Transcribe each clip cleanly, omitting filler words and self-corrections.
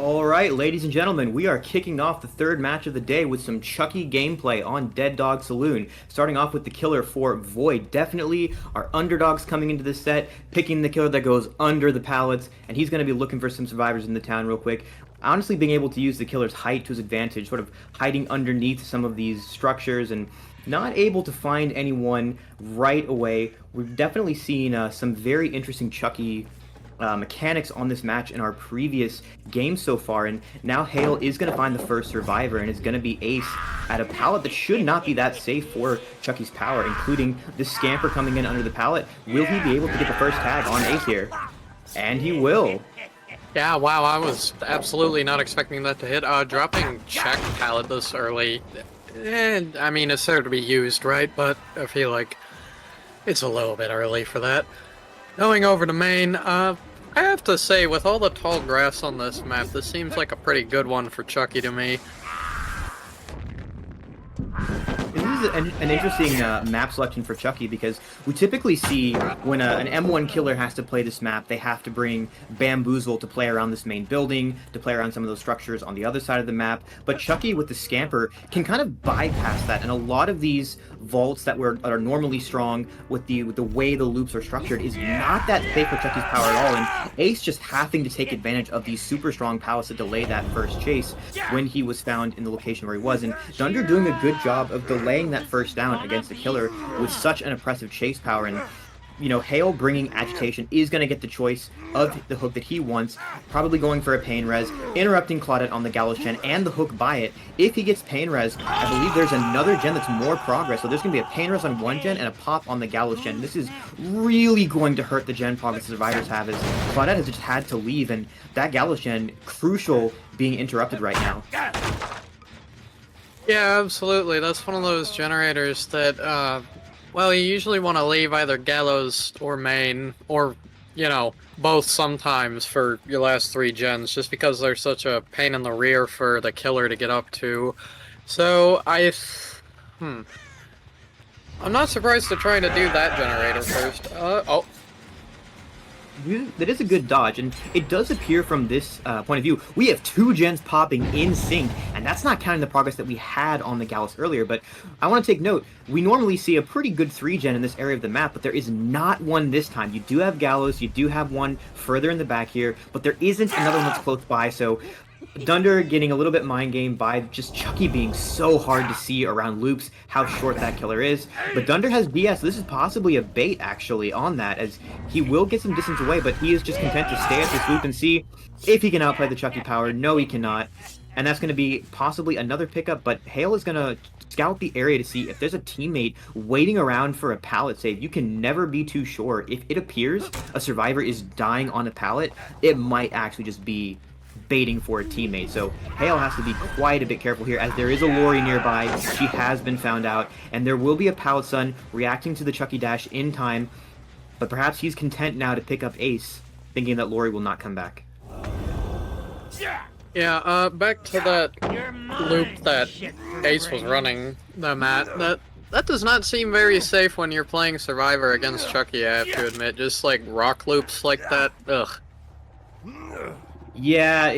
All right, ladies and gentlemen, we are kicking off the third match of the day with some Chucky gameplay on Dead Dog Saloon. Starting off with the killer for Void. Definitely our underdogs coming into this set, picking the killer that goes under the pallets, and he's going to be looking for some survivors in the town real quick. Honestly, being able to use the killer's height to his advantage, sort of hiding underneath some of these structures and not able to find anyone right away. We've definitely seen some very interesting Chucky mechanics on this match in our previous game so far, and now Hale is going to find the first survivor and is going to be Ace at a pallet that should not be that safe for Chucky's power, including this scamper coming in under the pallet. Will he be able to get the first tag on Ace here? And he will. Yeah, wow, I was absolutely not expecting that to hit. Dropping check pallet this early, and I mean, it's there to be used, right? But I feel like it's a little bit early for that. Going over to main, I have to say, with all the tall grass on this map, this seems like a pretty good one for Chucky to me. This is an interesting map selection for Chucky, because we typically see when an M1 killer has to play this map, they have to bring Bamboozle to play around this main building, to play around some of those structures on the other side of the map. But Chucky with the Scamper can kind of bypass that, and a lot of these vaults that are normally strong with the way the loops are structured is not that safe for Chucky's power at all, and Ace just having to take advantage of these super strong pallets to delay that first chase when he was found in the location where he was. And Dunder doing a good job of delaying that first down against the killer with such an oppressive chase power. And you know, Hale bringing agitation is going to get the choice of the hook that he wants, probably going for a pain res, interrupting Claudette on the Gallows gen and the hook by it. If he gets pain res, I believe there's another gen that's more progress, so there's going to be a pain res on one gen and a pop on the Gallows gen. This is really going to hurt the gen progress the survivors have, as Claudette has just had to leave, and that Gallows gen, crucial, being interrupted right now. Yeah, absolutely. That's one of those generators that, well, you usually want to leave either Gallows or main, or, you know, both sometimes for your last three gens, just because they're such a pain in the rear for the killer to get up to. So, I'm not surprised to try to do that generator first. Oh. That is a good dodge, and it does appear from this point of view, we have two gens popping in sync, and that's not counting the progress that we had on the Gallus earlier. But I want to take note, we normally see a pretty good 3-gen in this area of the map, but there is not one this time. You do have Gallows, you do have one further in the back here, but there isn't another one that's close by, so Dunder getting a little bit mind game by just Chucky being so hard to see around loops, how short that killer is. But Dunder has DS, so this is possibly a bait actually on that, as he will get some distance away, but he is just content to stay at this loop and see if he can outplay the Chucky power. No, he cannot. And that's going to be possibly another pickup, but Hale is going to scout the area to see if there's a teammate waiting around for a pallet save. You can never be too sure. If it appears a survivor is dying on a pallet, it might actually just be baiting for a teammate. So Hale has to be quite a bit careful here, as there is a Lori nearby. She has been found out, and there will be a Pallet Sun reacting to the Chucky dash in time, but perhaps he's content now to pick up Ace, thinking that Lori will not come back. Yeah, back to that loop that Ace was running, the mat, that does not seem very safe when you're playing Survivor against Chucky, I have to admit. Just like rock loops like that, ugh. Yeah,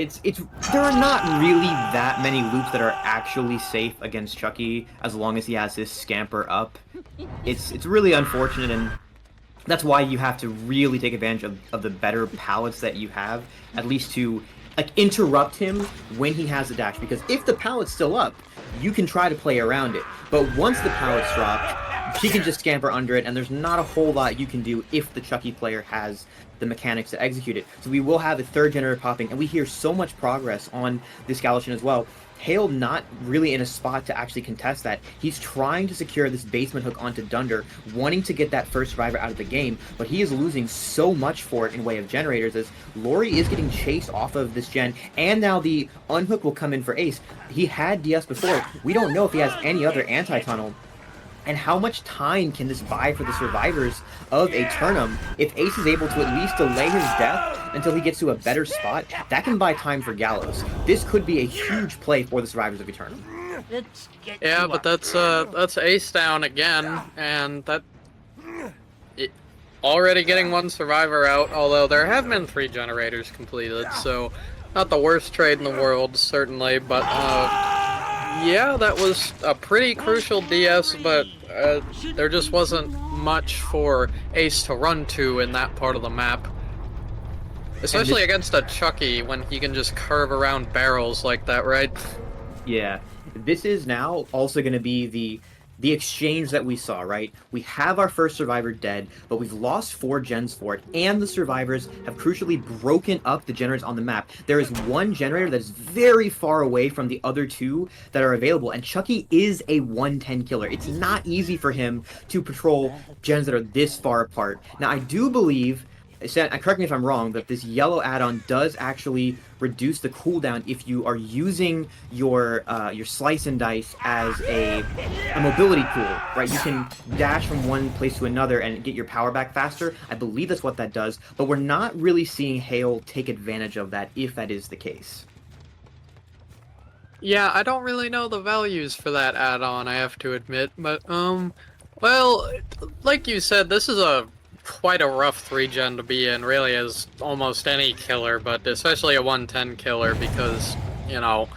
there are not really that many loops that are actually safe against Chucky as long as he has his scamper up. It's really unfortunate, and that's why you have to really take advantage of the better pallets that you have, at least to like interrupt him when he has the dash, because if the pallet's still up, you can try to play around it. But once the pallet's dropped, he can just scamper under it, and there's not a whole lot you can do if the Chucky player has the mechanics to execute it. So we will have a third generator popping, and we hear so much progress on this Galatian as well. Hale not really in a spot to actually contest that. He's trying to secure this basement hook onto Dunder, wanting to get that first survivor out of the game, but he is losing so much for it in way of generators, as Lori is getting chased off of this gen, and now the unhook will come in for Ace. He had DS before. We don't know if he has any other anti-tunnel. And how much time can this buy for the survivors of Aeternum? If Ace is able to at least delay his death until he gets to a better spot, that can buy time for Gallows. This could be a huge play for the survivors of Aeternum. Yeah, but that's Ace down again, and that already getting one survivor out, although there have been 3 generators completed, so Not the worst trade in the world, certainly, but yeah, that was a pretty crucial DS, but there just wasn't much for Ace to run to in that part of the map. Especially against a Chucky, when he can just curve around barrels like that, right? Yeah, this is now also going to be the exchange that we saw, right? We have our first survivor dead, but we've lost 4 gens for it, and the survivors have crucially broken up the generators on the map. There is one generator that is very far away from the other 2 that are available, and Chucky is a 110 killer. It's not easy for him to patrol gens that are this far apart. Now, I do believe, correct me if I'm wrong, that this yellow add-on does actually reduce the cooldown if you are using your slice and dice as a mobility tool, right? You can dash from one place to another and get your power back faster. I believe that's what that does, but we're not really seeing Hale take advantage of that if that is the case. Yeah, I don't really know the values for that add-on, I have to admit, but, well, like you said, this is quite a rough 3-gen to be in, really, as almost any killer, but especially a 110 killer, because, you know,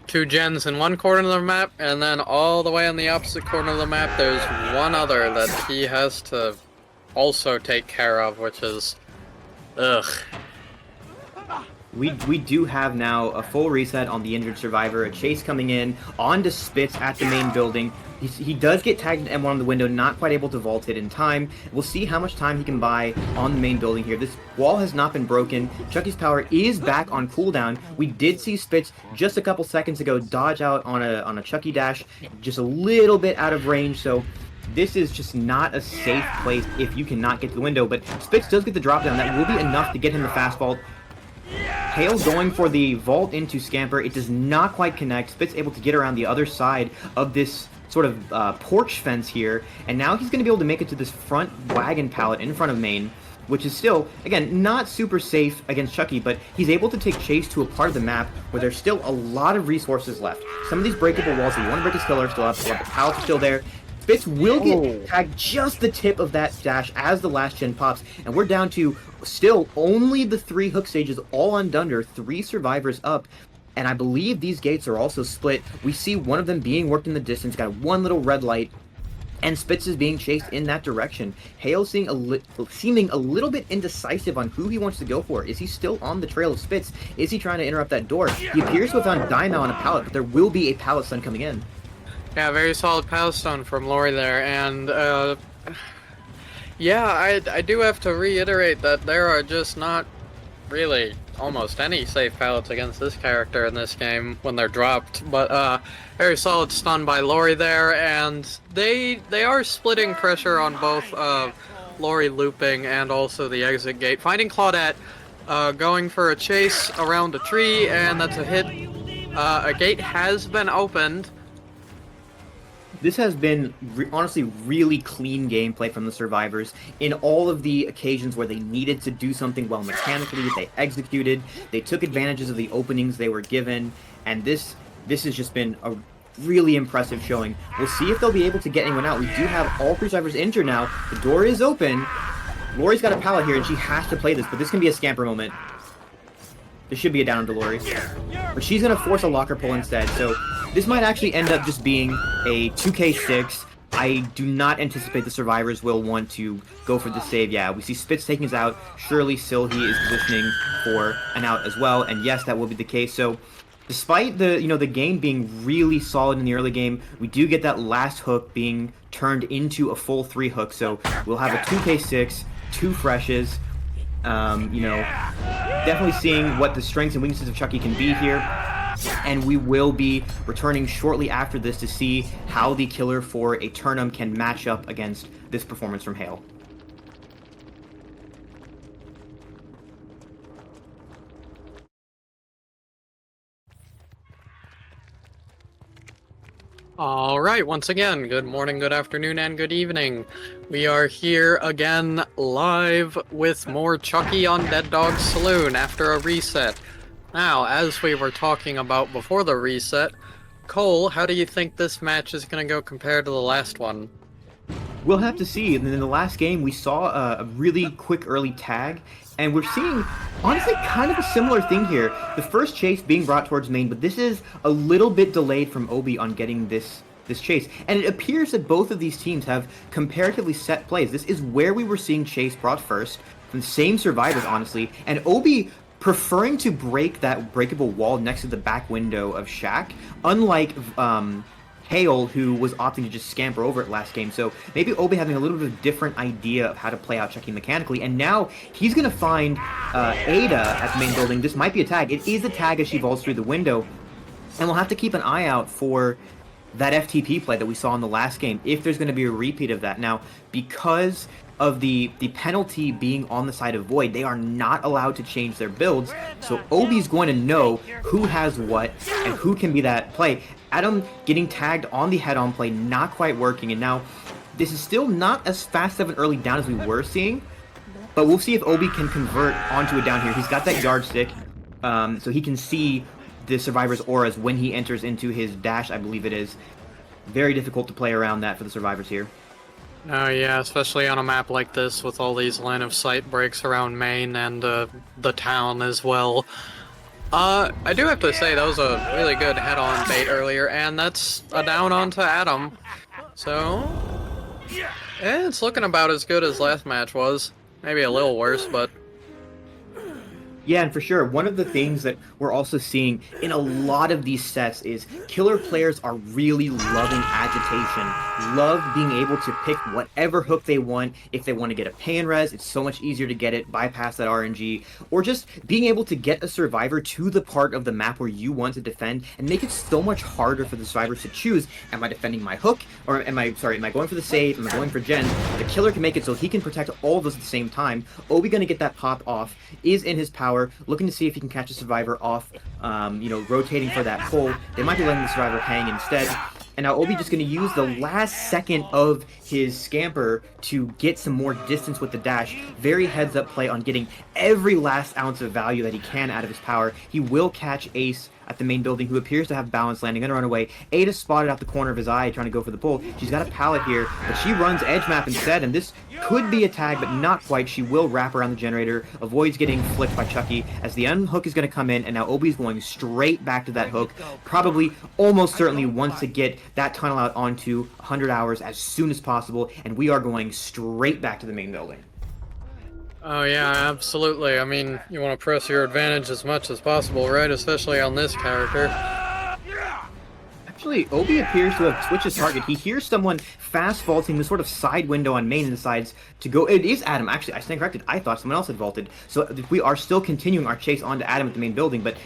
2 gens in one corner of the map, and then all the way on the opposite corner of the map, there's one other that he has to also take care of, which is... ugh. We do have now a full reset on the injured survivor, a chase coming in, onto Spitz at the main building. He does get tagged M1 on the window, not quite able to vault it in time. We'll see how much time he can buy on the main building here. This wall has not been broken. Chucky's power is back on cooldown. We did see Spitz just a couple seconds ago dodge out on a Chucky dash, just a little bit out of range, so this is just not a safe place if you cannot get to the window, but Spitz does get the drop down. That will be enough to get him the fast vault. Hale going for the vault into Scamper. It does not quite connect. Spitz able to get around the other side of this sort of porch fence here, and now he's going to be able to make it to this front wagon pallet in front of main, which is still, again, not super safe against Chucky, but he's able to take chase to a part of the map where there's still a lot of resources left. Some of these breakable walls, if you want to break his killer, still have the pallets are still there. Spitz will get tagged just the tip of that dash as the last gen pops, and we're down to still only the 3 hook stages all undone, 3 survivors up, and I believe these gates are also split. We see one of them being worked in the distance, got one little red light, and Spitz is being chased in that direction. Hale seeming a little bit indecisive on who he wants to go for. Is he still on the trail of Spitz? Is he trying to interrupt that door? He appears to have found Dynamo on a pallet, but there will be a pallet stun coming in. Yeah, very solid pallet stun from Lori there, and, yeah, I do have to reiterate that there are just not really almost any safe pallets against this character in this game when they're dropped, but, very solid stun by Lori there, and they are splitting pressure on both, Lori looping and also the exit gate. Finding Claudette, going for a chase around a tree, and that's a hit. A gate has been opened. This has been, honestly, really clean gameplay from the survivors. In all of the occasions where they needed to do something well mechanically, they executed, they took advantages of the openings they were given, and this has just been a really impressive showing. We'll see if they'll be able to get anyone out. We do have all 3 survivors injured now. The door is open. Lori's got a pallet here, and she has to play this, but this can be a Scamper moment. This should be a down to Lori. But she's going to force a locker pull instead, so this might actually end up just being a 2k6. I do not anticipate the survivors will want to go for the save. Yeah, we see Spitz taking his out. Surely Silhi is positioning for an out as well, and yes, that will be the case. So despite the game being really solid in the early game, we do get that last hook being turned into a full 3 hook. So we'll have a 2k6, 2 freshes. Definitely seeing what the strengths and weaknesses of Chucky can be here, and we will be returning shortly after this to see how the killer for Aeternum can match up against this performance from Hale. Alright, once again, good morning, good afternoon, and good evening. We are here again, live, with more Chucky on Dead Dog Saloon after a reset. Now, as we were talking about before the reset, Cole, how do you think this match is going to go compared to the last one? We'll have to see. In the last game, we saw a really quick early tag, And we're seeing, honestly, kind of a similar thing here. The first chase being brought towards main, but this is a little bit delayed from Obii on getting this chase. And it appears that both of these teams have comparatively set plays. This is where we were seeing chase brought first, from the same survivors, honestly. And Obii preferring to break that breakable wall next to the back window of Shaq, unlike Hale, who was opting to just scamper over it last game. So maybe Obii having a little bit of a different idea of how to play out Chucky mechanically. And now he's going to find Ada at the main building. This might be a tag. It is a tag as she vaults through the window. And we'll have to keep an eye out for that FTP play that we saw in the last game, if there's going to be a repeat of that. Now, because of the penalty being on the side of Void, they are not allowed to change their builds, so Obii's going to know who has what and who can be that play. Adam getting tagged on the head-on play, not quite working, and now this is still not as fast of an early down as we were seeing, but we'll see if Obii can convert onto a down here. He's got that yardstick, so he can see the survivor's auras when he enters into his dash, I believe it is. Very difficult to play around that for the survivors here. Oh yeah, especially on a map like this with all these line of sight breaks around main and the town as well. I do have to say that was a really good head-on bait earlier, and that's a down onto Adam. So, it's looking about as good as last match was. Maybe a little worse, but... Yeah, and for sure, one of the things that we're also seeing in a lot of these sets is killer players are really loving agitation, love being able to pick whatever hook they want. If they want to get a pan res, it's so much easier to get it, bypass that RNG, or just being able to get a survivor to the part of the map where you want to defend and make it so much harder for the survivors to choose, am I defending my hook, or am I going for the save, am I going for gen? The killer can make it so he can protect all of us at the same time. Obii gonna get that pop off, is in his power, looking to see if he can catch a survivor off, rotating for that pull. They might be letting the survivor hang instead. And now Obii just going to use the last second of his scamper to get some more distance with the dash. Very heads-up play on getting every last ounce of value that he can out of his power. He will catch Ace at the main building, who appears to have balance landing, gonna run away. Ada spotted out the corner of his eye, trying to go for the pull. She's got a pallet here, but she runs edge map instead, and this could be a tag, but not quite. She will wrap around the generator, avoids getting flicked by Chucky, as the unhook is gonna come in, and now Obii's going straight back to that hook. Probably, almost certainly wants to get that tunnel out onto 100 hours as soon as possible, and we are going straight back to the main building. Oh yeah, absolutely. I mean, you want to press your advantage as much as possible, right? Especially on this character. Actually, Obii appears to have switched his target. He hears someone fast vaulting the sort of side window on main and decides to go. It is Adam. Actually, I stand corrected. I thought someone else had vaulted. So we are still continuing our chase onto Adam at the main building, but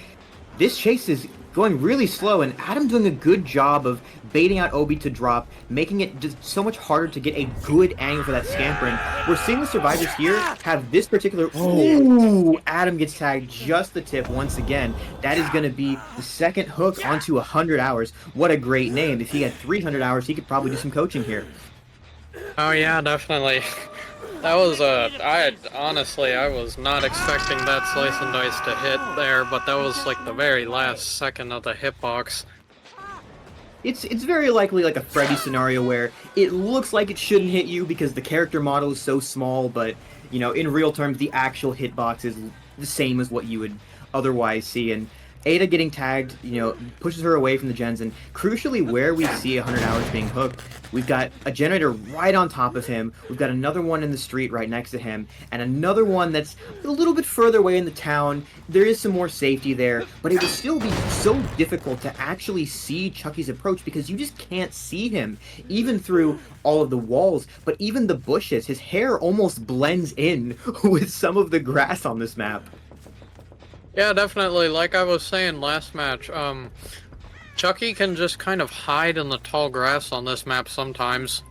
this chase is going really slow, and Adam doing a good job of baiting out Obii to drop, making it just so much harder to get a good angle for that scampering. We're seeing the survivors here have this particular... Ooh, Adam gets tagged just the tip once again. That is going to be the second hook onto 100 hours. What a great name. If he had 300 hours, he could probably do some coaching here. Oh yeah, definitely. That was honestly, I was not expecting that slice and dice to hit there, but that was like the very last second of the hitbox. It's very likely like a Freddy scenario where it looks like it shouldn't hit you because the character model is so small, but, you know, in real terms, the actual hitbox is the same as what you would otherwise see, and Ada getting tagged, you know, pushes her away from the gens, and crucially where we see 100 hours being hooked, we've got a generator right on top of him, we've got another one in the street right next to him, and another one that's a little bit further away in the town. There is some more safety there, but it would still be so difficult to actually see Chucky's approach because you just can't see him, even through all of the walls, but even the bushes. His hair almost blends in with some of the grass on this map. Yeah, definitely. Like I was saying last match, Chucky can just kind of hide in the tall grass on this map sometimes.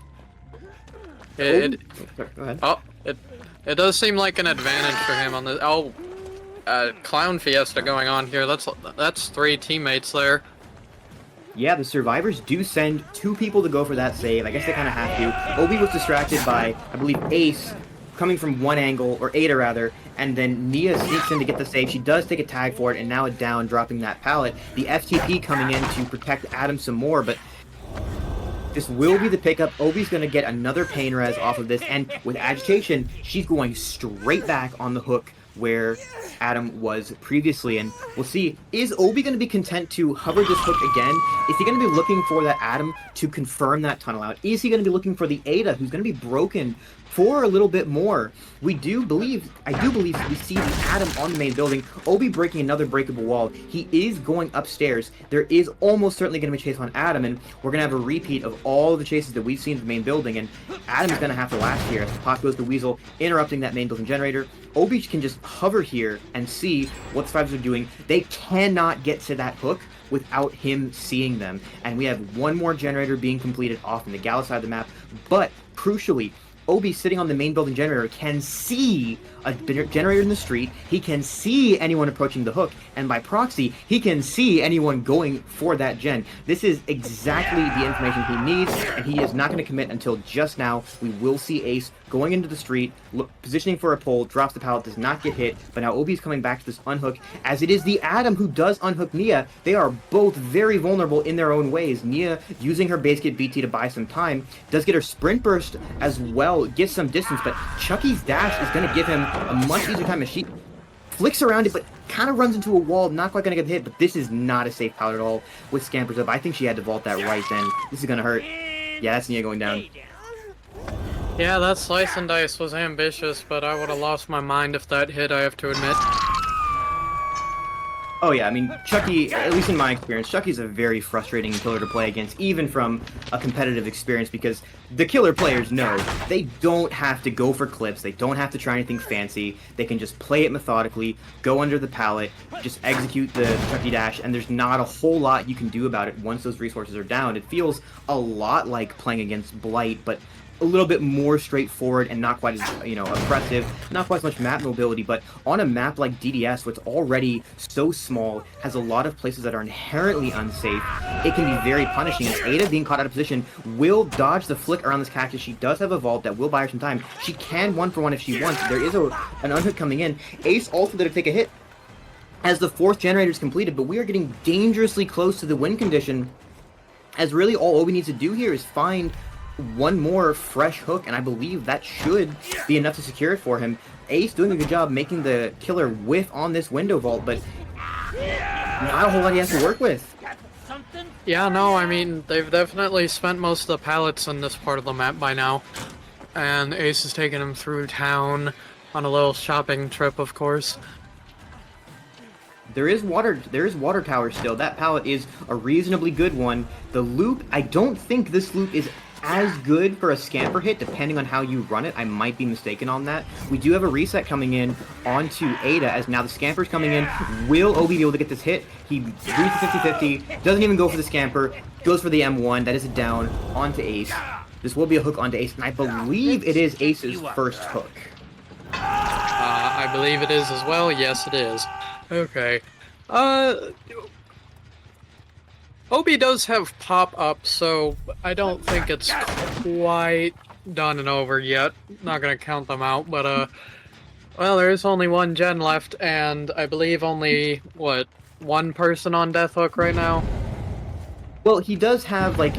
It does seem like an advantage for him on this. Oh, Clown Fiesta going on here. That's 3 teammates there. Yeah, the survivors do send 2 people to go for that save. I guess they kind of have to. Obii was distracted by, I believe, Ace coming from one angle, or Ada rather, and then Nia sneaks in to get the save. She does take a tag for it, and now a down, dropping that pallet. The FTP coming in to protect Adam some more, but this will be the pickup. Obii's going to get another pain res off of this, and with agitation, she's going straight back on the hook where Adam was previously. And we'll see, is Obii going to be content to hover this hook again? Is he going to be looking for that Adam to confirm that tunnel out? Is he going to be looking for the Ada, who's going to be broken for a little bit more? I do believe we see the Adam on the main building. Obii breaking another breakable wall. He is going upstairs. There is almost certainly going to be a chase on Adam, and we're going to have a repeat of all the chases that we've seen in the main building, and Adam's going to have to last here as the pop goes to Weasel, interrupting that main building generator. Obii can just hover here and see what the survivors are doing. They cannot get to that hook without him seeing them, and we have one more generator being completed off in the Gala side of the map, but crucially, Obii sitting on the main building generator can see a generator in the street, he can see anyone approaching the hook, and by proxy, he can see anyone going for that gen. This is exactly the information he needs, and he is not going to commit until just now. We will see Ace going into the street, positioning for a pull, drops the pallet, does not get hit, but now Obii's coming back to this unhook, as it is the Adam who does unhook Nia. They are both very vulnerable in their own ways. Nia, using her base kit BT to buy some time, does get her sprint burst as well, gets some distance, but Chucky's dash is going to give him a much easier time as she flicks around it, but kind of runs into a wall, not quite going to get hit, but this is not a safe pallet at all with Scampers up. I think she had to vault that right then. This is going to hurt. Yeah, that's Nia going down. Yeah, that slice and dice was ambitious, but I would have lost my mind if that hit, I have to admit. Oh yeah, I mean, Chucky, at least in my experience, Chucky's a very frustrating killer to play against, even from a competitive experience, because the killer players know they don't have to go for clips, they don't have to try anything fancy, they can just play it methodically, go under the pallet, just execute the Chucky dash, and there's not a whole lot you can do about it once those resources are down. It feels a lot like playing against Blight, but a little bit more straightforward and not quite as, you know, oppressive, not quite as much map mobility, but on a map like DDS, what's already so small, has a lot of places that are inherently unsafe, it can be very punishing. And Ada, being caught out of position, will dodge the flick around this cactus. She does have a vault that will buy her some time. She can 1-for-1 if she wants. There is an unhook coming in. Ace also did take a hit as the 4th generator is completed, but we are getting dangerously close to the win condition, as really all Obii needs to do here is find one more fresh hook, and I believe that should be enough to secure it for him. Ace doing a good job making the killer whiff on this window vault, but not a whole lot he has to work with. Yeah, no, I mean, they've definitely spent most of the pallets in this part of the map by now, and Ace is taking him through town on a little shopping trip, of course. There is water tower still. That pallet is a reasonably good one. The loop, I don't think this loop is as good for a scamper hit, depending on how you run it. I might be mistaken on that. We do have a reset coming in onto Ada, as now the scamper's coming in. Will Obii be able to get this hit? He reads the 50-50, doesn't even go for the scamper, goes for the M1, that is a down onto Ace. This will be a hook onto Ace, and I believe it is Ace's first hook. I believe it is as well. Yes, it is. Okay. Obii does have pop-up, so I don't think it's quite done and over yet. Not gonna count them out, but, well, there is only one gen left, and I believe only, what, one person on Death Hook right now? Well, he does have, like,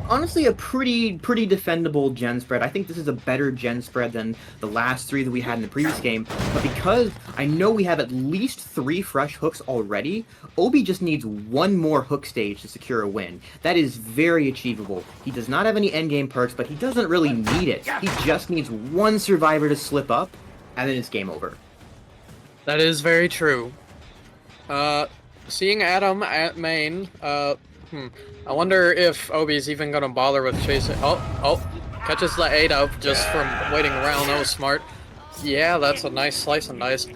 honestly a pretty defendable gen spread. I think this is a better gen spread than the last 3 that we had in the previous game, but because I know we have at least 3 fresh hooks already, Obii just needs one more hook stage to secure a win. That is very achievable. He does not have any endgame perks, but he doesn't really need it. He just needs one survivor to slip up, and then it's game over. That is very true. Seeing Adam at main, I wonder if Obii's even gonna bother with chasing. Oh, catches the 8 up just from waiting around. That was smart. Yeah, that's a nice slice and dice.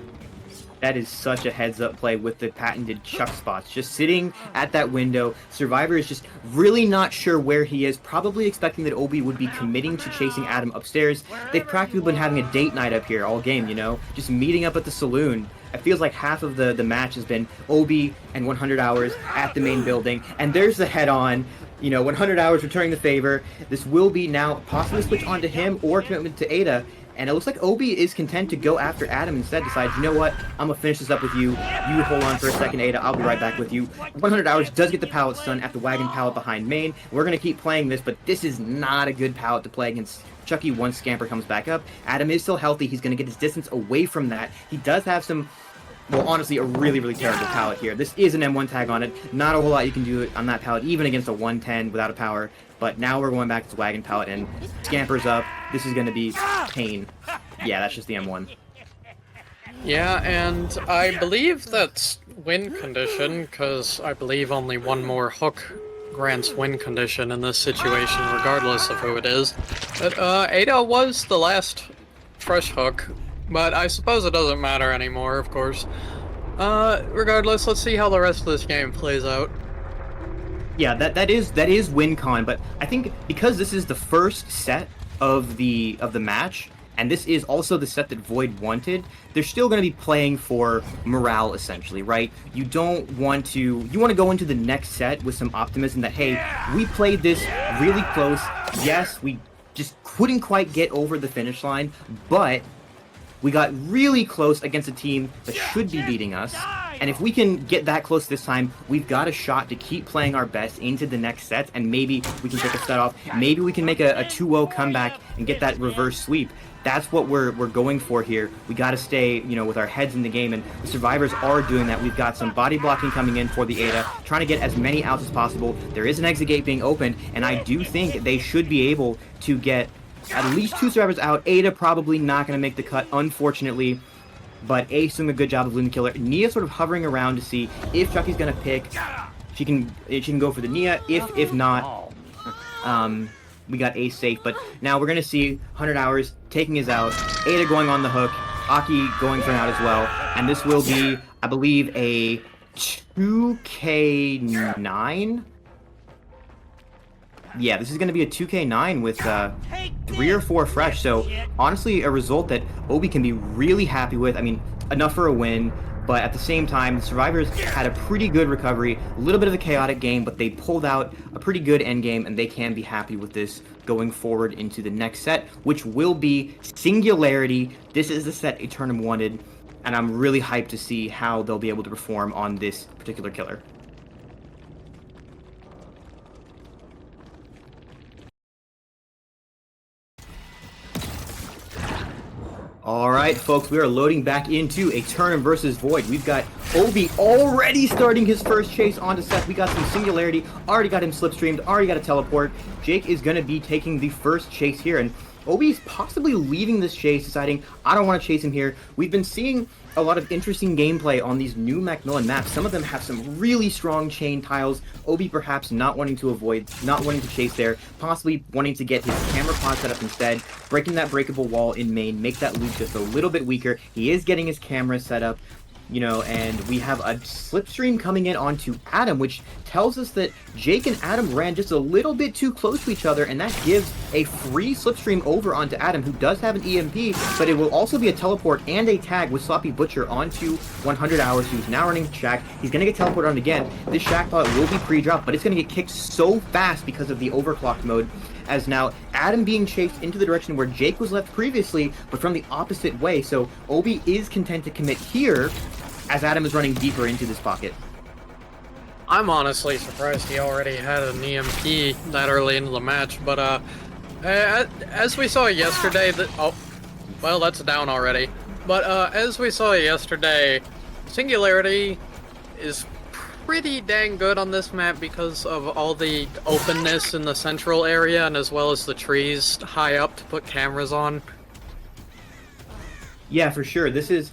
That is such a heads-up play with the patented chuck spots. Just sitting at that window, Survivor is just really not sure where he is, probably expecting that Obii would be committing to chasing Adam upstairs. They've practically been having a date night up here all game, you know? Just meeting up at the saloon. It feels like half of the match has been Obii and 100 Hours at the main building, and there's the head-on. You know, 100 Hours returning the favor. This will be now possibly switch onto him or commitment to Ada. And it looks like Obii is content to go after Adam instead, decides, you know what, I'm gonna finish this up with you. You hold on for a second, Ada, I'll be right back with you. 100 Hours does get the pallet stun at the wagon pallet behind main. We're gonna keep playing this, but this is not a good pallet to play against Chucky once Scamper comes back up. Adam is still healthy, he's gonna get his distance away from that. He does have some, well, honestly, a really, really terrible pallet here. This is an M1 tag on it. Not a whole lot you can do on that pallet, even against a 110 without a power. But now we're going back to the wagon pallet, and Scamper's up. This is going to be pain. Yeah, that's just the M1. Yeah, and I believe that's win condition, because I believe only one more hook grants win condition in this situation, regardless of who it is. But Ada was the last fresh hook, but I suppose it doesn't matter anymore, of course. Regardless, let's see how the rest of this game plays out. Yeah, that is win con, but I think because this is the first set of the match, and this is also the set that Void wanted, they're still going to be playing for morale, essentially, right? You don't want to... You want to go into the next set with some optimism that, hey, we played this really close. Yes, we just couldn't quite get over the finish line, but we got really close against a team that should be beating us. And if we can get that close this time, we've got a shot to keep playing our best into the next sets, and maybe we can take a set off. Maybe we can make a 2-0 comeback and get that reverse sweep. That's what we're going for here. We got to stay, you know, with our heads in the game, and the survivors are doing that. We've got some body blocking coming in for the Ada, trying to get as many outs as possible. There is an exit gate being opened, and I do think they should be able to get at least 2 survivors out. Ada probably not going to make the cut, unfortunately. But Ace doing a good job of losing the killer. Nia sort of hovering around to see if Chucky's going to pick. She can go for the Nia. If not, we got Ace safe. But now we're going to see 100 Hours taking his out. Ada going on the hook. Aki going for an out as well. And this will be, I believe, a 2K9. Yeah, this is going to be a 2K9 with 3 or 4 fresh, so honestly a result that Obii can be really happy with. I mean, enough for a win, but at the same time, the survivors had a pretty good recovery, a little bit of a chaotic game, but they pulled out a pretty good endgame, and they can be happy with this going forward into the next set, which will be Singularity. This is the set Aeternum wanted, and I'm really hyped to see how they'll be able to perform on this particular killer. Alright, folks, we are loading back into Aeternum versus Void. We've got Obii already starting his first chase onto Seth. We got some Singularity, already got him slipstreamed, already got a teleport. Jake is going to be taking the first chase here, and Obie's possibly leaving this chase, deciding, I don't want to chase him here. We've been seeing a lot of interesting gameplay on these new Macmillan maps. Some of them have some really strong chain tiles. Obii perhaps not wanting to avoid, not wanting to chase there, possibly wanting to get his camera pod set up instead, breaking that breakable wall in main, make that loop just a little bit weaker. He is getting his camera set up, you know, and we have a slipstream coming in onto Adam, which tells us that Jake and Adam ran just a little bit too close to each other, and that gives a free slipstream over onto Adam, who does have an EMP, but it will also be a teleport and a tag with Sloppy Butcher onto 100 Hours, who's now running Shack. He's going to get teleported on again. This Shack pilot will be pre-dropped, but it's going to get kicked so fast because of the overclock mode, as now Adam being chased into the direction where Jake was left previously, but from the opposite way. So Obii is content to commit here, as Adam is running deeper into this pocket. I'm honestly surprised he already had an EMP that early into the match, but as we saw yesterday, oh, well, that's down already. But as we saw yesterday, Singularity is pretty dang good on this map because of all the openness in the central area, and as well as the trees high up to put cameras on. Yeah, for sure. This is...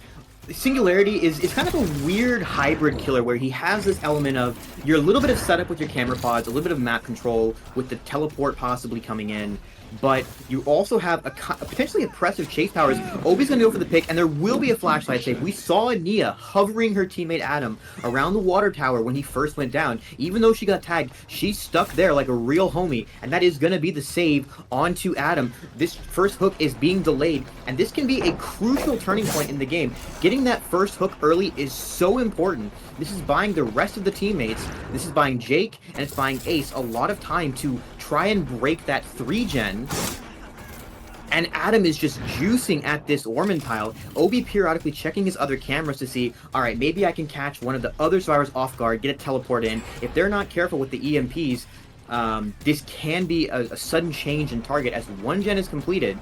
Singularity is kind of a weird hybrid killer where he has this element of you're a little bit of setup with your camera pods, a little bit of map control with the teleport possibly coming in, but you also have a potentially impressive chase powers. Obie's going to go for the pick, and there will be a flashlight save. We saw Nia hovering her teammate Adam around the water tower when he first went down. Even though she got tagged, she stuck there like a real homie, and that is going to be the save onto Adam. This first hook is being delayed, and this can be a crucial turning point in the game. Getting that first hook early is so important. This is buying the rest of the teammates, this is buying Jake, and it's buying Ace a lot of time to try and break that 3-gen. And Adam is just juicing at this Orman pile. Obii periodically checking his other cameras to see, alright, maybe I can catch one of the other survivors off guard, get a teleport in. If they're not careful with the EMPs, this can be a sudden change in target as one gen is completed.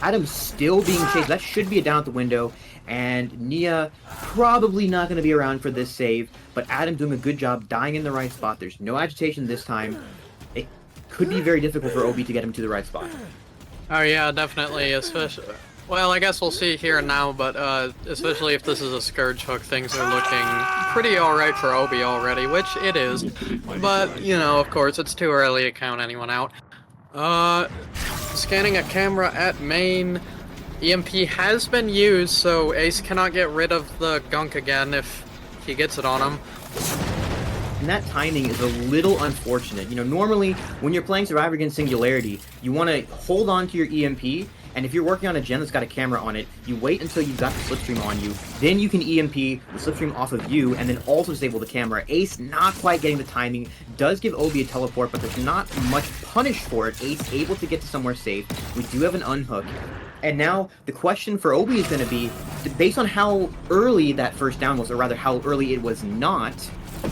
Adam's still being chased. That should be a down at the window. And Nia probably not going to be around for this save. But Adam doing a good job dying in the right spot. There's no agitation this time. It could be very difficult for Obii to get him to the right spot. Oh yeah, definitely. Especially, well, I guess we'll see here and now, but especially if this is a Scourge hook, things are looking pretty alright for Obii already, which it is. But, you know, of course, it's too early to count anyone out. Scanning a camera at main. EMP has been used, so Ace cannot get rid of the gunk again if he gets it on him. And that timing is a little unfortunate. You know, normally when you're playing Survivor against Singularity, you want to hold on to your EMP, and if you're working on a gen that's got a camera on it, you wait until you've got the slipstream on you, then you can EMP the slipstream off of you, and then also disable the camera. Ace not quite getting the timing, does give Obii a teleport, but there's not much punish for it. Ace able to get to somewhere safe. We do have an unhook. And now, the question for Obii is going to be, based on how early that first down was, or rather how early it was not,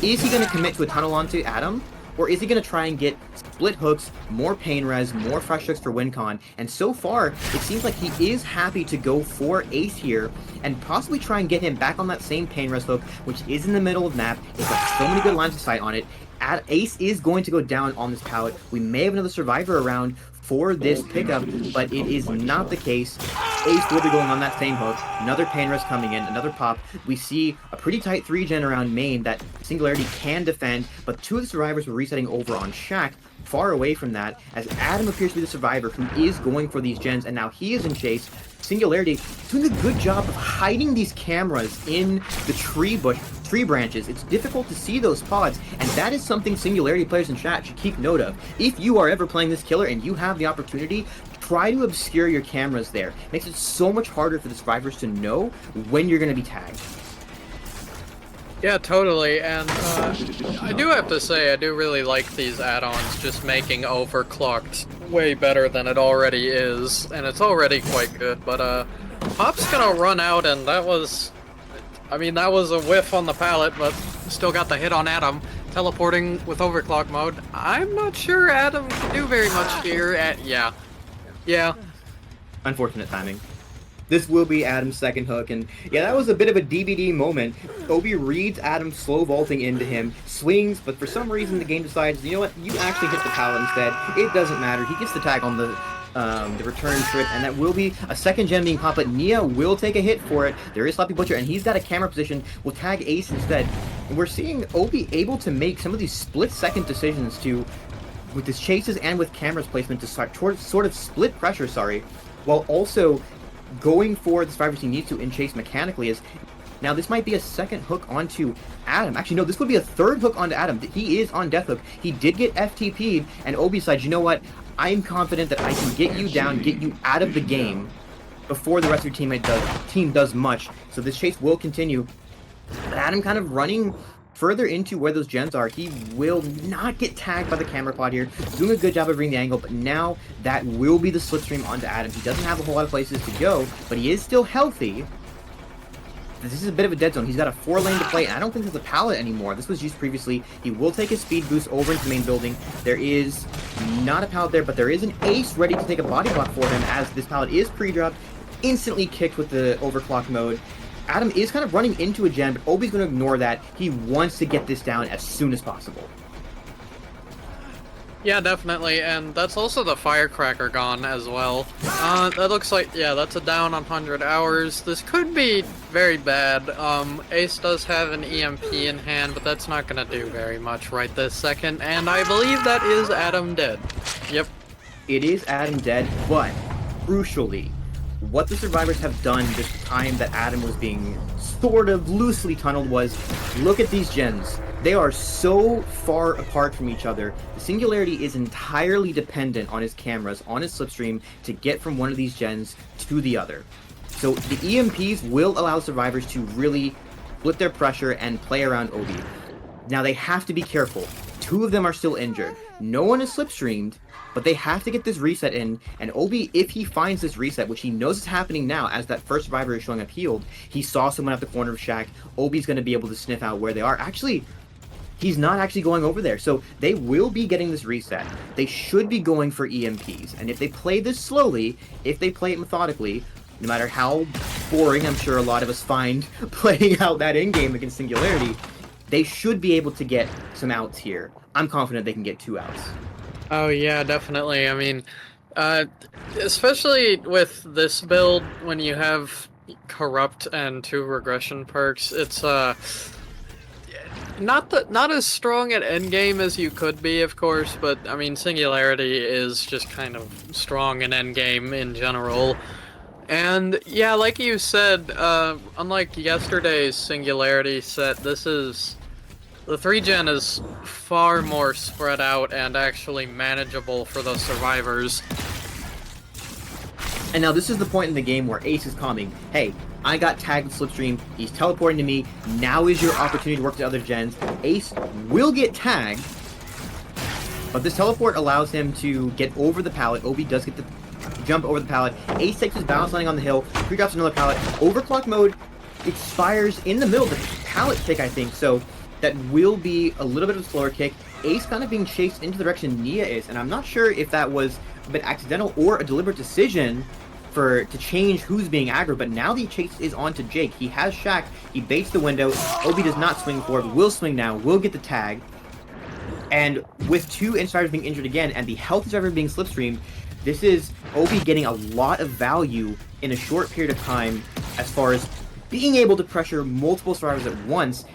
is he going to commit to a tunnel onto Adam? Or is he going to try and get split hooks, more pain res, more fresh hooks for WinCon? And so far, it seems like he is happy to go for Ace here, and possibly try and get him back on that same pain res hook, which is in the middle of the map. It's got so many good lines of sight on it. Ace is going to go down on this pallet. We may have another survivor around for this pickup, but it is not the case. Ace will be going on that same hook. Another pain res coming in, another pop. We see a pretty tight 3-gen around main that Singularity can defend, but two of the survivors were resetting over on Shack, far away from that, as Adam appears to be the survivor who is going for these gens, and now he is in chase. Singularity doing a good job of hiding these cameras in the tree branches. It's difficult to see those pods, and that is something Singularity players in chat should keep note of. If you are ever playing this killer and you have the opportunity, try to obscure your cameras there. It makes it so much harder for the survivors to know when you're going to be tagged. Yeah, totally, and I do have to say, I do really like these add-ons just making Overclocked way better than it already is, and it's already quite good, but Pop's gonna run out, and that was, I mean, that was a whiff on the pallet, but still got the hit on Adam, teleporting with Overclock mode. I'm not sure Adam can do very much here yeah. Unfortunate timing. This will be Adam's second hook, and yeah, that was a bit of a DBD moment. Obii reads Adam slow vaulting into him, swings, but for some reason the game decides, you know what, you actually hit the pallet instead. It doesn't matter. He gets the tag on the return trip, and that will be a second gen being popped, but Nia will take a hit for it. There is Sloppy Butcher, and he's got a camera position. Will tag Ace instead. And we're seeing Obii able to make some of these split-second decisions with his chases and with cameras placement to sort of split pressure, while also going for the survivors he needs to in chase mechanically. Is now this might be a second hook onto Adam. Actually, no, this would be a third hook onto Adam. He is on death hook. He did get FTP'd, and Obii decides, you know what? I'm confident that I can get you down, get you out of the game before the rest of your team does much. So this chase will continue. But Adam kind of running further into where those gens are. He will not get tagged by the camera pod here. Doing a good job of bringing the angle, but now that will be the slipstream onto Adam. He doesn't have a whole lot of places to go, but he is still healthy. This is a bit of a dead zone. He's got a 4-lane to play, and I don't think there's a pallet anymore. This was used previously. He will take his speed boost over into the main building. There is not a pallet there, but there is an Ace ready to take a body block for him, as this pallet is pre-dropped, instantly kicked with the overclock mode. Adam is kind of running into a gen, but Obie's going to ignore that. He wants to get this down as soon as possible. Yeah, definitely, and that's also the firecracker gone as well. That looks like, yeah, that's a down on 100 hours. This could be very bad. Ace does have an EMP in hand, but that's not going to do very much right this second, and I believe that is Adam dead. Yep. It is Adam dead, but crucially, what the survivors have done this time that Adam was being sort of loosely tunneled was, look at these gens. They are so far apart from each other. The Singularity is entirely dependent on his cameras, on his slipstream, to get from one of these gens to the other. So the EMPs will allow survivors to really split their pressure and play around Obii. Now they have to be careful. Two of them are still injured. No one is slipstreamed, but they have to get this reset in, and Obii, if he finds this reset, which he knows is happening now as that first survivor is showing up healed, he saw someone at the corner of Shack, Obi's going to be able to sniff out where they are. Actually, he's not actually going over there, so they will be getting this reset. They should be going for EMPs, and if they play this slowly, if they play it methodically, no matter how boring I'm sure a lot of us find playing out that in-game against Singularity, they should be able to get some outs here. I'm confident they can get 2 outs. Oh yeah, definitely. I mean, especially with this build, when you have corrupt and 2 regression perks, it's not as strong at endgame as you could be, of course, but I mean, Singularity is just kind of strong in endgame in general. And yeah, like you said, unlike yesterday's Singularity set, this is... The 3-gen is far more spread out and actually manageable for the survivors. And now this is the point in the game where Ace is calming. Hey, I got tagged with Slipstream, he's teleporting to me, now is your opportunity to work the other gens. Ace will get tagged, but this teleport allows him to get over the pallet. Obii does get the jump over the pallet. Ace takes his balance landing on the hill, pre-drops another pallet. Overclock mode expires in the middle of the pallet kick, I think, so that will be a little bit of a slower kick. Ace kind of being chased into the direction Nia is, and I'm not sure if that was a bit accidental or a deliberate decision to change who's being aggro, but now the chase is onto Jake. He has Shack, he baits the window, Obii does not swing forward, will swing now, will get the tag, and with 2 insiders being injured again, and the health insider being slipstreamed, this is Obii getting a lot of value in a short period of time as far as being able to pressure multiple survivors at once.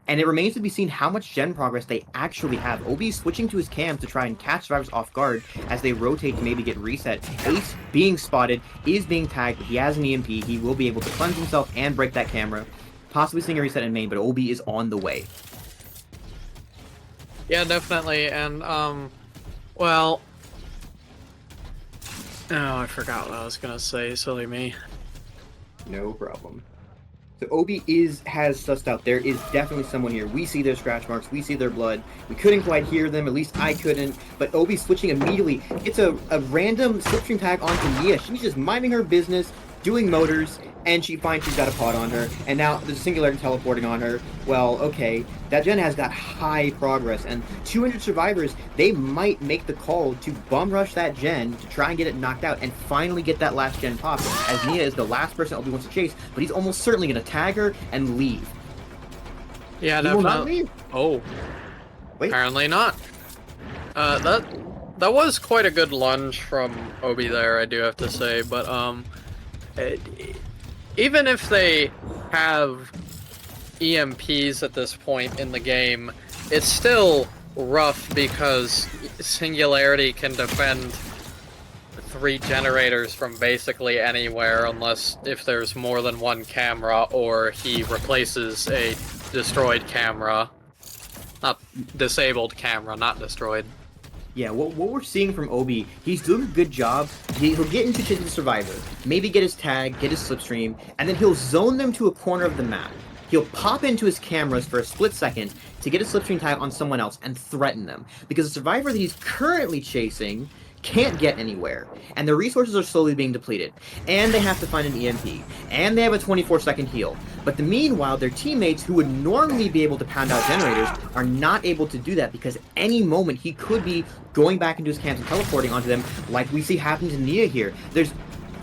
And it remains to be seen how much gen progress they actually have. Obii switching to his cams to try and catch survivors off guard as they rotate to maybe get reset. Ace being spotted, is being tagged, he has an EMP, he will be able to cleanse himself and break that camera. Possibly seeing a reset in main, but Obii is on the way. Yeah, definitely, and, well... Oh, I forgot what I was gonna say, silly me. No problem. So Obii has sussed out there is definitely someone here. We see their scratch marks, we see their blood. We couldn't quite hear them, at least I couldn't, but Obii switching immediately. It's a random slipstream tag onto Nia. She's just minding her business, doing motors, and she finds she's got a pod on her, and now there's a Singularity teleporting on her. Well, okay, that gen has got high progress, and 200 survivors, they might make the call to bum rush that gen to try and get it knocked out and finally get that last gen pop, as Nia is the last person Obii wants to chase, but he's almost certainly going to tag her and leave. Yeah, he definitely. will not leave. Oh. Wait. Apparently not. That was quite a good lunge from Obii there, I do have to say, but, even if they have EMPs at this point in the game, it's still rough because Singularity can defend 3 generators from basically anywhere unless if there's more than 1 camera or he replaces a destroyed camera. Not disabled camera, not destroyed. Yeah, what we're seeing from Obii, he's doing a good job. He'll get into chasing the survivor, maybe get his tag, get his slipstream, and then he'll zone them to a corner of the map. He'll pop into his cameras for a split second to get a slipstream tag on someone else and threaten them. Because the survivor that he's currently chasing can't get anywhere, and their resources are slowly being depleted, and they have to find an EMP, and they have a 24-second heal. But meanwhile, their teammates, who would normally be able to pound out generators, are not able to do that because any moment he could be going back into his camps and teleporting onto them, like we see happen to Nia here. There's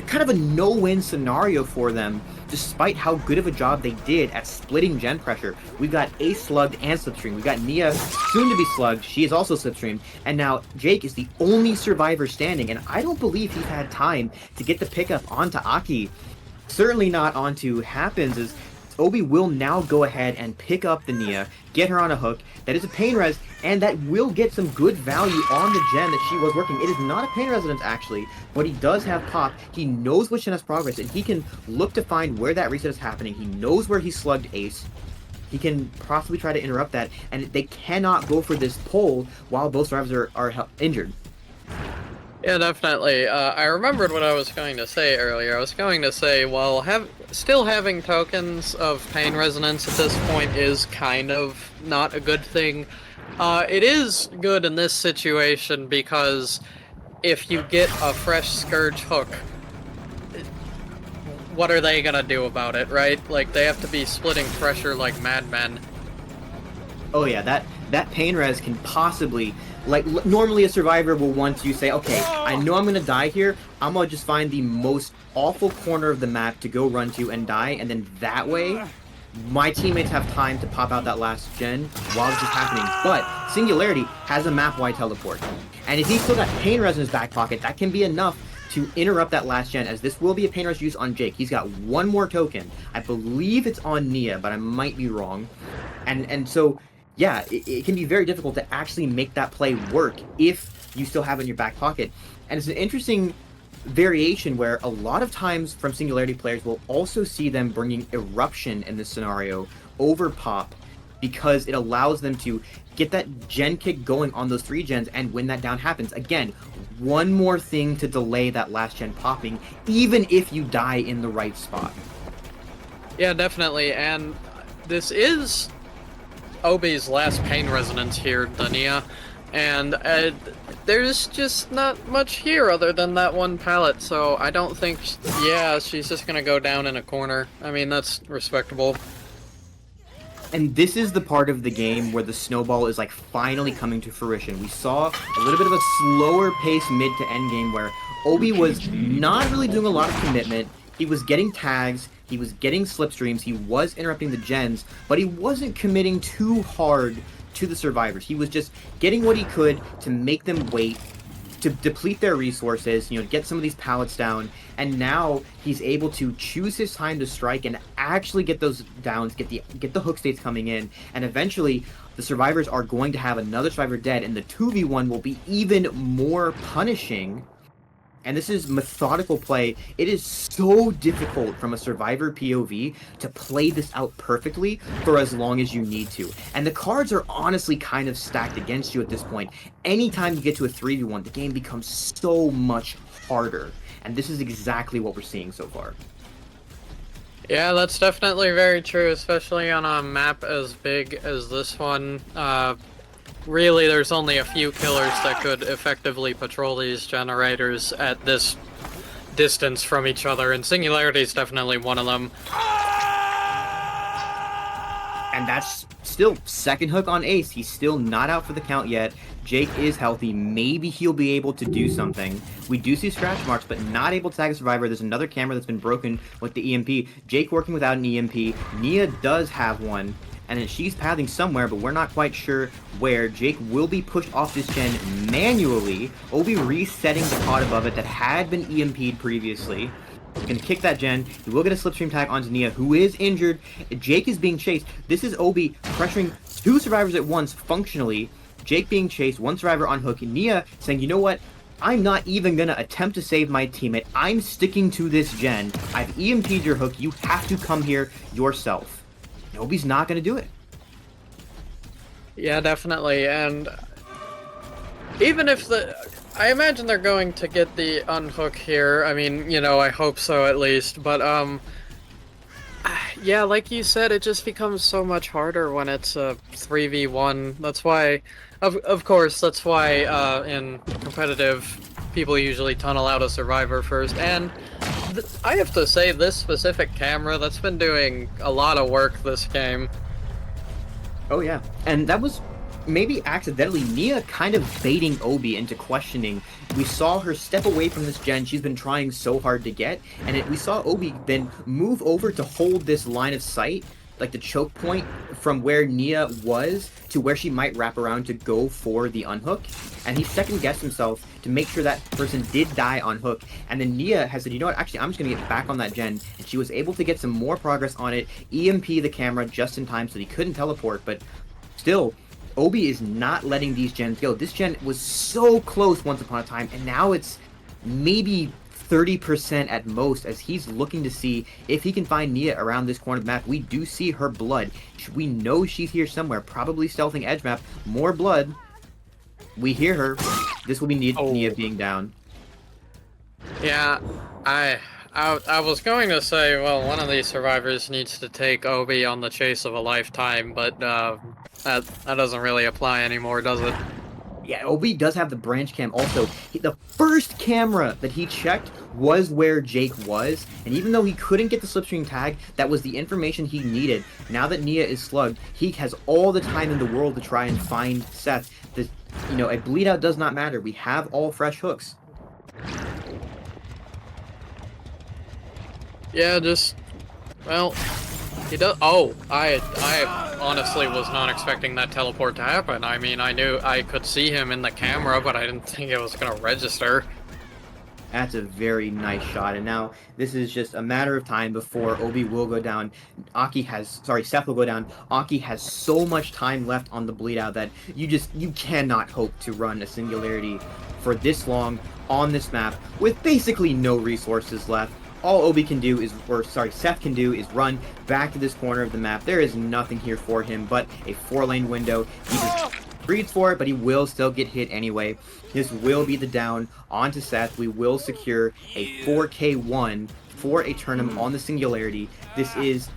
kind of a no-win scenario for them, despite how good of a job they did at splitting gen pressure. We've got Ace slugged and slipstream. We've got Nia soon to be slugged. She is also slipstreamed. And now Jake is the only survivor standing, and I don't believe he's had time to get the pickup onto Aki. Certainly not onto Happens, as Obii will now go ahead and pick up the Nia, get her on a hook. That is a pain res, and that will get some good value on the gen that she was working. It is not a pain residence, actually, but he does have pop. He knows which gen has progress, and he can look to find where that reset is happening. He knows where he slugged Ace. He can possibly try to interrupt that, and they cannot go for this pull while both survivors are injured. Yeah, definitely. I remembered what I was going to say earlier. I was going to say, well, still having tokens of pain resonance at this point is kind of not a good thing. It is good in this situation because if you get a fresh Scourge hook, what are they gonna do about it, right? Like, they have to be splitting pressure like madmen. Oh yeah, that pain res can possibly, like, normally a survivor will want to say, okay, I know I'm gonna die here, I'm gonna just find the most awful corner of the map to go run to and die, and then that way, my teammates have time to pop out that last gen while this is happening. But Singularity has a map-wide teleport, and if he's still got pain res in his back pocket, that can be enough to interrupt that last gen, as this will be a pain res use on Jake. He's got one more token. I believe it's on Nia, but I might be wrong. And so, yeah, it can be very difficult to actually make that play work if you still have it in your back pocket. And it's an interesting variation where a lot of times from Singularity players will also see them bringing Eruption in this scenario over Pop, because it allows them to get that gen kick going on those 3 gens, and when that down happens, again, one more thing to delay that last gen popping, even if you die in the right spot. Yeah, definitely, and this is Obii's last pain resonance here, Dania, and there's just not much here other than that one pallet, so I don't think, yeah, she's just gonna go down in a corner. I mean, that's respectable. And this is the part of the game where the snowball is like finally coming to fruition. We saw a little bit of a slower pace mid to end game where Obii was not really doing a lot of commitment. He was getting tags, he was getting slipstreams, he was interrupting the gens, but he wasn't committing too hard to the survivors. He was just getting what he could to make them wait, to deplete their resources, you know, get some of these pallets down, and now he's able to choose his time to strike and actually get those downs, get the hook states coming in, and eventually the survivors are going to have another survivor dead, and the 2v1 will be even more punishing. And this is methodical play. It is so difficult from a survivor POV to play this out perfectly for as long as you need to. And the cards are honestly kind of stacked against you at this point. Anytime you get to a 3v1, the game becomes so much harder. And this is exactly what we're seeing so far. Yeah, that's definitely very true, especially on a map as big as this one. Really, there's only a few killers that could effectively patrol these generators at this distance from each other, and Singularity is definitely one of them. And that's still second hook on Ace. He's still not out for the count yet. Jake is healthy. Maybe he'll be able to do something. We do see scratch marks, but not able to tag a survivor. There's another camera that's been broken with the EMP. Jake working without an EMP. Nia does have one, and she's pathing somewhere, but we're not quite sure where. Jake will be pushed off this gen manually. Obii resetting the pod above it that had been EMP'd previously. He's gonna kick that gen. He will get a slipstream tag onto Nia, who is injured. Jake is being chased. This is Obii pressuring 2 survivors at once, functionally. Jake being chased, 1 survivor on hook. Nia saying, you know what? I'm not even gonna attempt to save my teammate. I'm sticking to this gen. I've EMP'd your hook. You have to come here yourself. Obii's not gonna do it. Yeah, definitely, and even if I imagine they're going to get the unhook here. I mean, you know, I hope so at least, but yeah, like you said, it just becomes so much harder when it's a 3v1. That's why, of course, that's why in competitive, people usually tunnel out a survivor first, and I have to say, this specific camera, that's been doing a lot of work this game. Oh yeah, and that was maybe accidentally Nia kind of baiting Obii into questioning. We saw her step away from this gen she's been trying so hard to get, and we saw Obii then move over to hold this line of sight, like the choke point from where Nia was to where she might wrap around to go for the unhook, and he second-guessed himself to make sure that person did die on hook, and then Nia has said, you know what, actually I'm just going to get back on that gen, and she was able to get some more progress on it, EMP the camera just in time so he couldn't teleport, but still, Obii is not letting these gens go. This gen was so close once upon a time, and now it's maybe 30% at most, as he's looking to see if he can find Nia around this corner of the map. We do see her blood. We know she's here somewhere, probably stealthing edge map. More blood. We hear her. This will be Nia being down. Yeah, I was going to say, well, one of these survivors needs to take Obii on the chase of a lifetime, but that doesn't really apply anymore, does it? Yeah, Obii does have the branch cam also. The first camera that he checked was where Jake was, and even though he couldn't get the slipstream tag, that was the information he needed. Now that Nia is slugged, he has all the time in the world to try and find Seth. A bleed out does not matter. We have all fresh hooks. Yeah, well, he does. Oh, I honestly was not expecting that teleport to happen. I mean, I knew I could see him in the camera, but I didn't think it was gonna register. That's a very nice shot, and now this is just a matter of time before Obii will go down. Seth will go down. Aki has so much time left on the bleed out that you cannot hope to run a Singularity for this long on this map with basically no resources left. All Seth can do is run back to this corner of the map. There is nothing here for him but a 4-lane window. He just breathes for it, but he will still get hit anyway. This will be the down onto Seth. We will secure a 4K1 for Aeternum on the Singularity. This is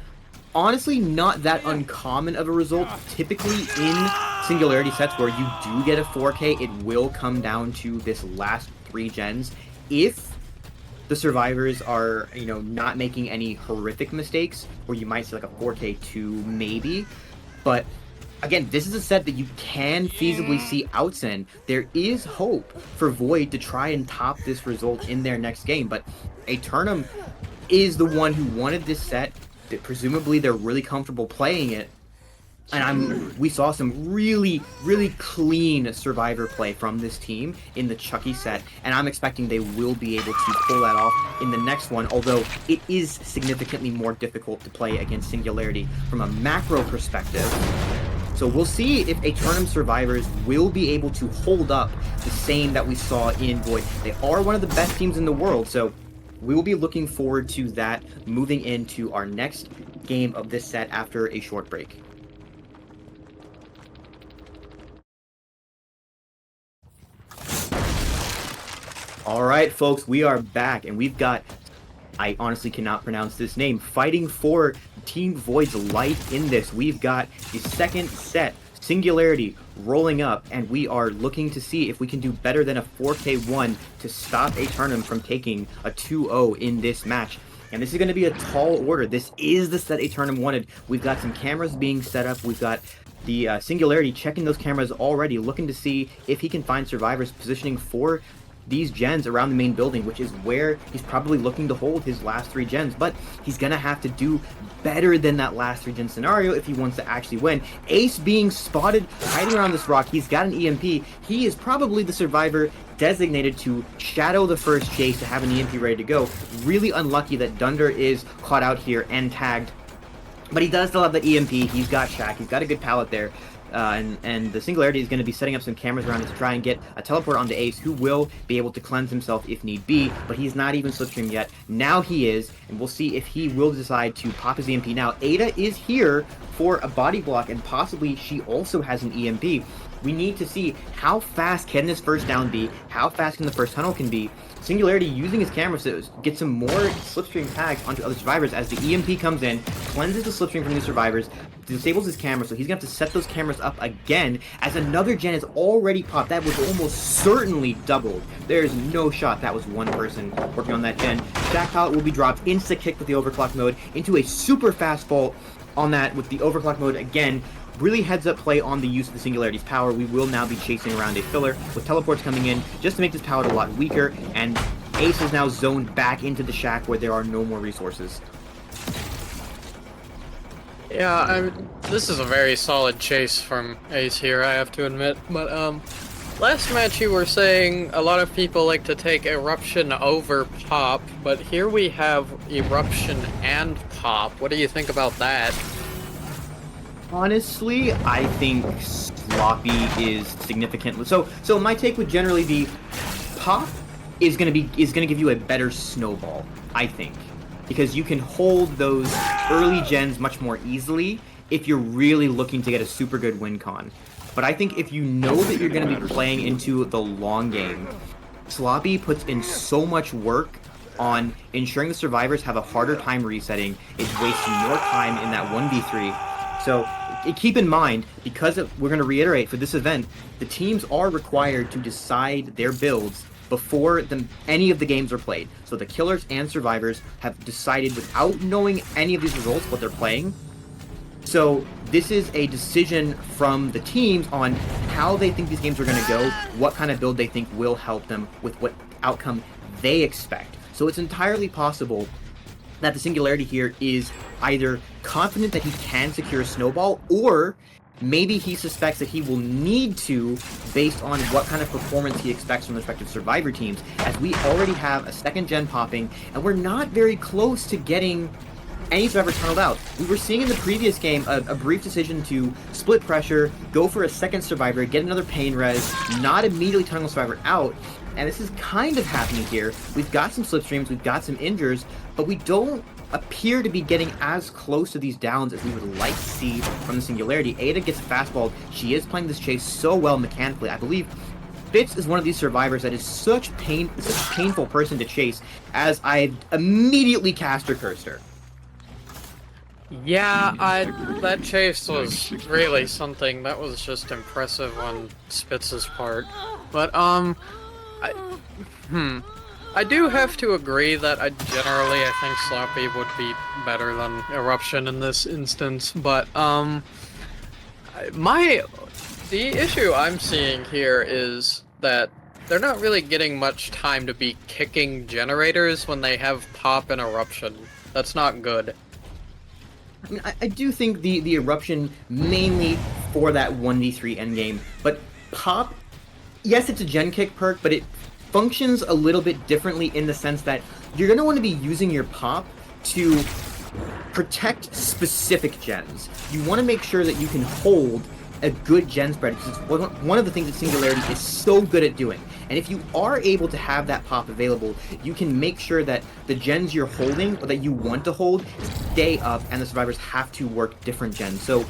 honestly not that uncommon of a result. Typically in Singularity sets where you do get a 4K, it will come down to this last 3 gens. If the survivors are, not making any horrific mistakes, or you might see like a 4K2 maybe, but again, this is a set that you can feasibly see outs in. There is hope for Void to try and top this result in their next game, but Aeternum is the one who wanted this set. Presumably they're really comfortable playing it, and we saw some really, really clean survivor play from this team in the Chucky set, and I'm expecting they will be able to pull that off in the next one, although it is significantly more difficult to play against Singularity from a macro perspective. So we'll see if Aeternum survivors will be able to hold up the same that we saw in Void. They are one of the best teams in the world, so we will be looking forward to that moving into our next game of this set after a short break. All right, folks, we are back, and we've got, I honestly cannot pronounce this name, fighting for Team Void's life in this. We've got the second set, Singularity, rolling up, and we are looking to see if we can do better than a 4K1 to stop Aeternum from taking a 2-0 in this match. And this is going to be a tall order. This is the set Aeternum wanted. We've got some cameras being set up. We've got the Singularity checking those cameras already, looking to see if he can find survivors positioning for these gens around the main building, which is where he's probably looking to hold his last 3 gens, but he's gonna have to do better than that last 3 gen scenario if he wants to actually win. Ace being spotted hiding around this rock. He's got an EMP. He is probably the survivor designated to shadow the first chase to have an EMP ready to go. Really unlucky that Dunder is caught out here and tagged, but he does still have the EMP. He's got Shaq. He's got a good pallet there. And the Singularity is going to be setting up some cameras around it to try and get a teleport onto Ace, who will be able to cleanse himself if need be, but he's not even slipstreamed yet. Now he is, and we'll see if he will decide to pop his EMP. Now, Ada is here for a body block, and possibly she also has an EMP. We need to see how fast can this first down be, how fast can the first tunnel can be. Singularity using his camera to get some more slipstream tags onto other survivors as the EMP comes in, cleanses the slipstream from these survivors, disables his camera, so he's going to have to set those cameras up again as another gen is already popped. That was almost certainly doubled. There's no shot that was one person working on that gen. Shaq pallet will be dropped, insta-kick with the overclock mode into a super fast vault on that with the overclock mode again. Really heads up play on the use of the Singularity's power. We will now be chasing around a filler with teleports coming in just to make this pallet a lot weaker, and Ace is now zoned back into the shack where there are no more resources. Yeah, this is a very solid chase from Ace here, I have to admit. But last match you were saying a lot of people like to take Eruption over Pop, but here we have Eruption and Pop. What do you think about that? Honestly, I think Sloppy is significantly so my take would generally be Pop is gonna give you a better snowball, I think. Because you can hold those early gens much more easily if you're really looking to get a super good win con. But I think if you know that you're going to be playing into the long game, Sloppy puts in so much work on ensuring the survivors have a harder time resetting. It's wasting more time in that 1v3. So keep in mind, because we're going to reiterate for this event, the teams are required to decide their builds before any of the games are played. So the killers and survivors have decided without knowing any of these results what they're playing. So this is a decision from the teams on how they think these games are going to go, what kind of build they think will help them with what outcome they expect. So it's entirely possible that the Singularity here is either confident that he can secure a snowball, or maybe he suspects that he will need to based on what kind of performance he expects from the respective survivor teams, as we already have a second gen popping, and we're not very close to getting any survivor tunneled out. We were seeing in the previous game a brief decision to split pressure, go for a second survivor, get another pain res, not immediately tunnel survivor out, and this is kind of happening here. We've got some slipstreams, we've got some injures, but we don't appear to be getting as close to these downs as we would like to see from the Singularity. Ada gets fastballed. She is playing this chase so well mechanically. I believe Fitz is one of these survivors that is such a painful person to chase, as I immediately cast her cursor. Yeah, that chase was really something. That was just impressive on Spitz's part. But I do have to agree that I think Sloppy would be better than Eruption in this instance. But the issue I'm seeing here is that they're not really getting much time to be kicking generators when they have Pop and Eruption. That's not good. I mean, I do think the Eruption mainly for that 1v3 endgame, but Pop, yes, it's a gen kick perk, but it functions a little bit differently in the sense that you're going to want to be using your Pop to protect specific gens. You want to make sure that you can hold a good gen spread, because it's one of the things that Singularity is so good at doing. And if you are able to have that Pop available, you can make sure that the gens you're holding, or that you want to hold, stay up, and the survivors have to work different gens. So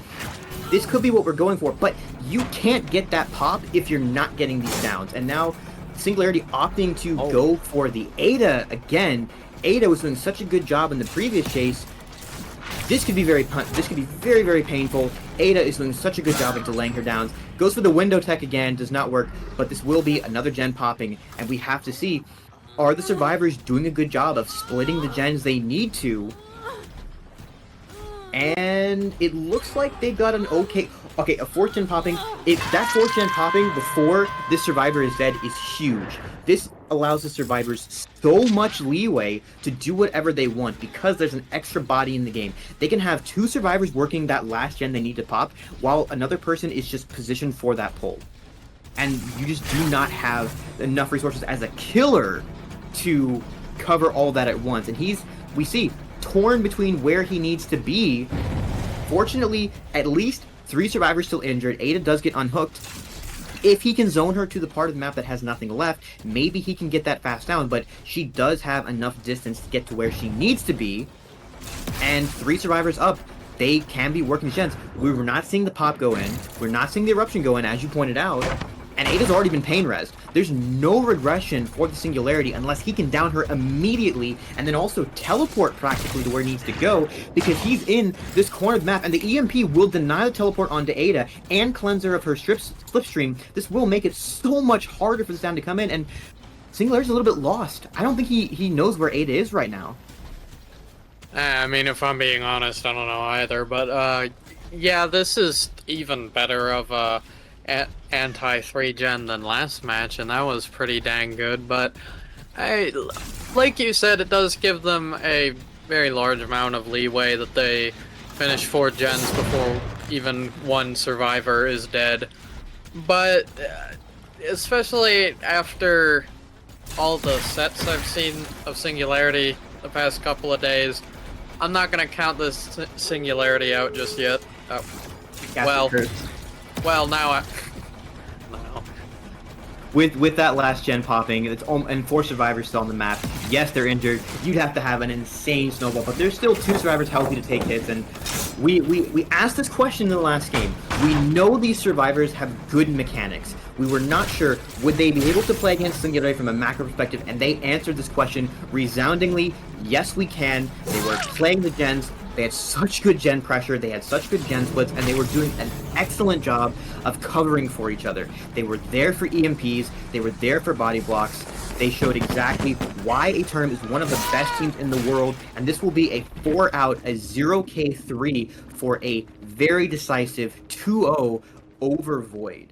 this could be what we're going for, but you can't get that Pop if you're not getting these downs. And now Singularity opting to go for the Ada again. Ada was doing such a good job in the previous chase. This could be very very painful. Ada is doing such a good job of delaying her downs. Goes for the window tech again, does not work, but this will be another gen popping, and we have to see, are the survivors doing a good job of splitting the gens they need to? And it looks like they got an a 4th gen popping. That 4th gen popping before this survivor is dead is huge. This allows the survivors so much leeway to do whatever they want because there's an extra body in the game. They can have 2 survivors working that last gen they need to pop, while another person is just positioned for that pull. And you just do not have enough resources as a killer to cover all that at once. And we see, torn between where he needs to be. Fortunately, at least 3 survivors still injured. Ada does get unhooked. If he can zone her to the part of the map that has nothing left, maybe he can get that fast down, but she does have enough distance to get to where she needs to be. And 3 survivors up, they can be working gens. We were not seeing the Pop go in. We're not seeing the Eruption go in, as you pointed out. And Ada's already been pain rezzed. There's no regression for the Singularity unless he can down her immediately and then also teleport practically to where he needs to go, because he's in this corner of the map, and the EMP will deny the teleport onto Ada and cleanser of her slipstream. This will make it so much harder for this down to come in, and Singularity's a little bit lost. I don't think he knows where Ada is right now. I mean, if I'm being honest, I don't know either, but yeah, this is even better of a anti-3 gen than last match, and that was pretty dang good. But like you said, it does give them a very large amount of leeway that they finish 4 gens before even one survivor is dead. But especially after all the sets I've seen of Singularity the past couple of days, I'm not gonna count this Singularity out just yet. Well, now no. With that last gen popping, and 4 survivors still on the map. Yes, they're injured. You'd have to have an insane snowball, but there's still 2 survivors healthy to take hits. And we asked this question in the last game. We know these survivors have good mechanics. We were not sure, would they be able to play against Singularity from a macro perspective, and they answered this question resoundingly. Yes, we can. They were playing the gens. They had such good gen pressure, they had such good gen splits, and they were doing an excellent job of covering for each other. They were there for EMPs, they were there for body blocks. They showed exactly why Aeternum is one of the best teams in the world, and this will be a 4-out, a 0K3 for a very decisive 2-0 over Void.